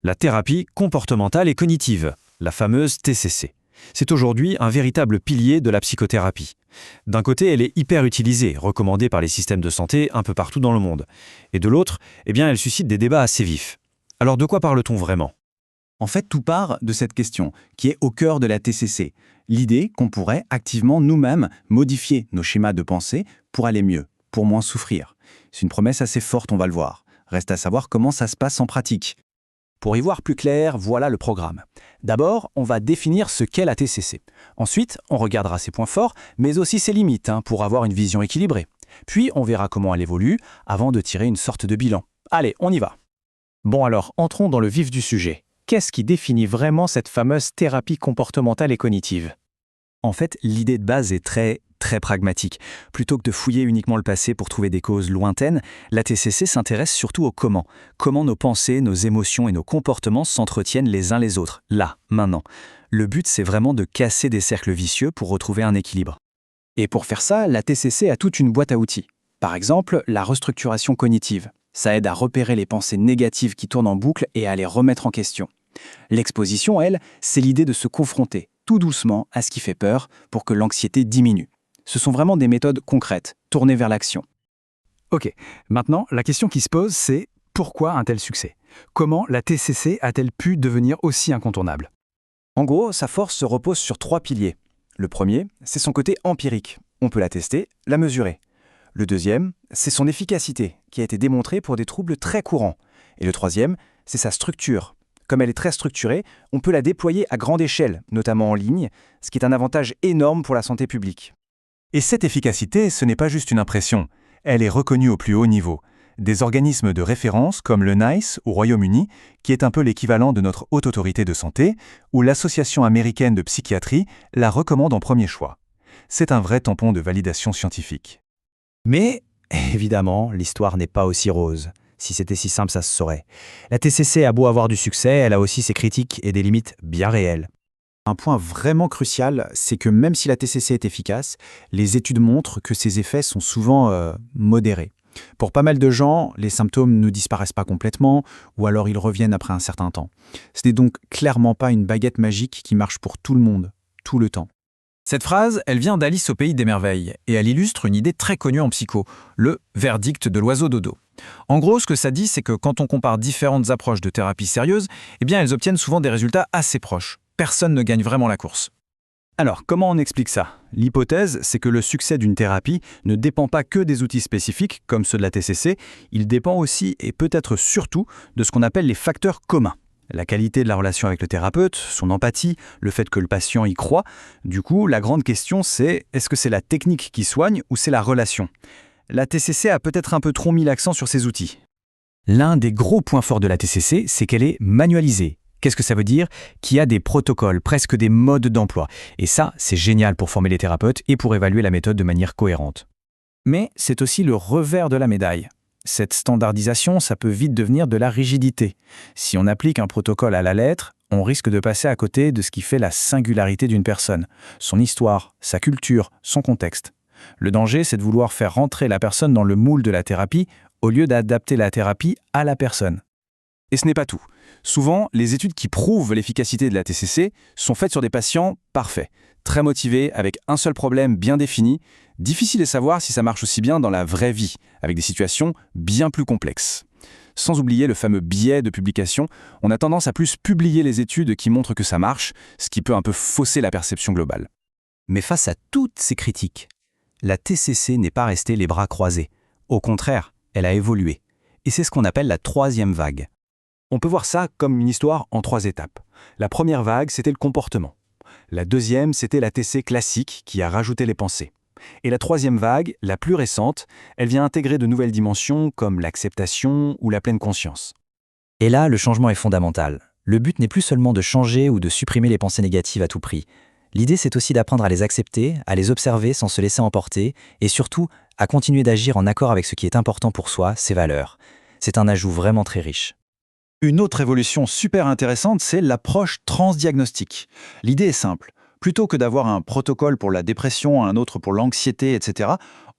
La thérapie comportementale et cognitive, la fameuse TCC. C'est aujourd'hui un véritable pilier de la psychothérapie. D'un côté, elle est hyper utilisée, recommandée par les systèmes de santé un peu partout dans le monde. Et de l'autre, elle suscite des débats assez vifs. Alors de quoi parle-t-on vraiment ? En fait, tout part de cette question, qui est au cœur de la TCC. L'idée qu'on pourrait activement nous-mêmes modifier nos schémas de pensée pour aller mieux, pour moins souffrir. C'est une promesse assez forte, on va le voir. Reste à savoir comment ça se passe en pratique. Pour y voir plus clair, voilà le programme. D'abord, on va définir ce qu'est la TCC. Ensuite, on regardera ses points forts, mais aussi ses limites, pour avoir une vision équilibrée. Puis, on verra comment elle évolue, avant de tirer une sorte de bilan. Allez, on y va. Bon alors, entrons dans le vif du sujet. Qu'est-ce qui définit vraiment cette fameuse thérapie comportementale et cognitive ? En fait, l'idée de base est très pragmatique. Plutôt que de fouiller uniquement le passé pour trouver des causes lointaines, la TCC s'intéresse surtout au comment. Comment nos pensées, nos émotions et nos comportements s'entretiennent les uns les autres, là, maintenant. Le but, c'est vraiment de casser des cercles vicieux pour retrouver un équilibre. Et pour faire ça, la TCC a toute une boîte à outils. Par exemple, la restructuration cognitive. Ça aide à repérer les pensées négatives qui tournent en boucle et à les remettre en question. L'exposition, elle, c'est l'idée de se confronter, tout doucement, à ce qui fait peur pour que l'anxiété diminue. Ce sont vraiment des méthodes concrètes, tournées vers l'action. Ok, maintenant, la question qui se pose, c'est pourquoi un tel succès ? Comment la TCC a-t-elle pu devenir aussi incontournable ? En gros, sa force se repose sur 3 piliers. Le premier, c'est son côté empirique. On peut la tester, la mesurer. Le deuxième, c'est son efficacité, qui a été démontrée pour des troubles très courants. Et le troisième, c'est sa structure. Comme elle est très structurée, on peut la déployer à grande échelle, notamment en ligne, ce qui est un avantage énorme pour la santé publique. Et cette efficacité, ce n'est pas juste une impression, elle est reconnue au plus haut niveau. Des organismes de référence comme le NICE au Royaume-Uni, qui est un peu l'équivalent de notre haute autorité de santé, ou l'Association américaine de psychiatrie la recommande en premier choix. C'est un vrai tampon de validation scientifique. Mais, évidemment, l'histoire n'est pas aussi rose. Si c'était si simple, ça se saurait. La TCC a beau avoir du succès, elle a aussi ses critiques et des limites bien réelles. Un point vraiment crucial, c'est que même si la TCC est efficace, les études montrent que ses effets sont souvent modérés. Pour pas mal de gens, les symptômes ne disparaissent pas complètement, ou alors ils reviennent après un certain temps. Ce n'est donc clairement pas une baguette magique qui marche pour tout le monde, tout le temps. Cette phrase, elle vient d'Alice au pays des merveilles, et elle illustre une idée très connue en psycho, le verdict de l'oiseau dodo. En gros, ce que ça dit, c'est que quand on compare différentes approches de thérapie sérieuses, elles obtiennent souvent des résultats assez proches. Personne ne gagne vraiment la course. Alors, comment on explique ça ? L'hypothèse, c'est que le succès d'une thérapie ne dépend pas que des outils spécifiques, comme ceux de la TCC, il dépend aussi, et peut-être surtout, de ce qu'on appelle les facteurs communs. La qualité de la relation avec le thérapeute, son empathie, le fait que le patient y croit. Du coup, la grande question, c'est est-ce que c'est la technique qui soigne ou c'est la relation ? La TCC a peut-être un peu trop mis l'accent sur ces outils. L'un des gros points forts de la TCC, c'est qu'elle est manualisée. Qu'est-ce que ça veut dire ? Qu'il y a des protocoles, presque des modes d'emploi. Et ça, c'est génial pour former les thérapeutes et pour évaluer la méthode de manière cohérente. Mais c'est aussi le revers de la médaille. Cette standardisation, ça peut vite devenir de la rigidité. Si on applique un protocole à la lettre, on risque de passer à côté de ce qui fait la singularité d'une personne, son histoire, sa culture, son contexte. Le danger, c'est de vouloir faire rentrer la personne dans le moule de la thérapie au lieu d'adapter la thérapie à la personne. Et ce n'est pas tout. Souvent, les études qui prouvent l'efficacité de la TCC sont faites sur des patients parfaits, très motivés, avec un seul problème bien défini. Difficile de savoir si ça marche aussi bien dans la vraie vie, avec des situations bien plus complexes. Sans oublier le fameux biais de publication, on a tendance à plus publier les études qui montrent que ça marche, ce qui peut un peu fausser la perception globale. Mais face à toutes ces critiques, la TCC n'est pas restée les bras croisés. Au contraire, elle a évolué. Et c'est ce qu'on appelle la 3e vague. On peut voir ça comme une histoire en 3 étapes. La première vague, c'était le comportement. La deuxième, c'était la TC classique qui a rajouté les pensées. Et la 3e vague, la plus récente, elle vient intégrer de nouvelles dimensions comme l'acceptation ou la pleine conscience. Et là, le changement est fondamental. Le but n'est plus seulement de changer ou de supprimer les pensées négatives à tout prix. L'idée, c'est aussi d'apprendre à les accepter, à les observer sans se laisser emporter, et surtout, à continuer d'agir en accord avec ce qui est important pour soi, ses valeurs. C'est un ajout vraiment très riche. Une autre évolution super intéressante, c'est l'approche transdiagnostique. L'idée est simple. Plutôt que d'avoir un protocole pour la dépression, un autre pour l'anxiété, etc.,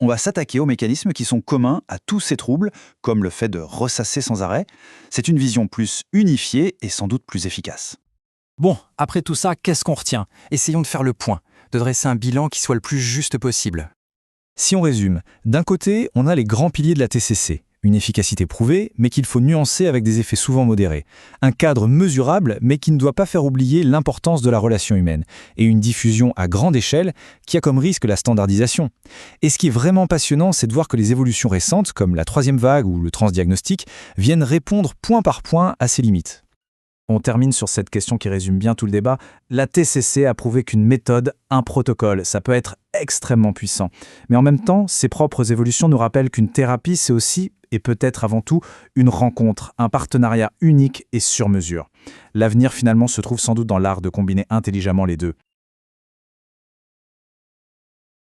on va s'attaquer aux mécanismes qui sont communs à tous ces troubles, comme le fait de ressasser sans arrêt. C'est une vision plus unifiée et sans doute plus efficace. Bon, après tout ça, qu'est-ce qu'on retient? Essayons de faire le point, de dresser un bilan qui soit le plus juste possible. Si on résume, d'un côté, on a les grands piliers de la TCC. Une efficacité prouvée, mais qu'il faut nuancer avec des effets souvent modérés. Un cadre mesurable, mais qui ne doit pas faire oublier l'importance de la relation humaine. Et une diffusion à grande échelle, qui a comme risque la standardisation. Et ce qui est vraiment passionnant, c'est de voir que les évolutions récentes, comme la troisième vague ou le transdiagnostic, viennent répondre point par point à ces limites. On termine sur cette question qui résume bien tout le débat. La TCC a prouvé qu'une méthode, un protocole, ça peut être extrêmement puissant. Mais en même temps, ses propres évolutions nous rappellent qu'une thérapie, c'est aussi, et peut-être avant tout, une rencontre, un partenariat unique et sur mesure. L'avenir finalement se trouve sans doute dans l'art de combiner intelligemment les deux.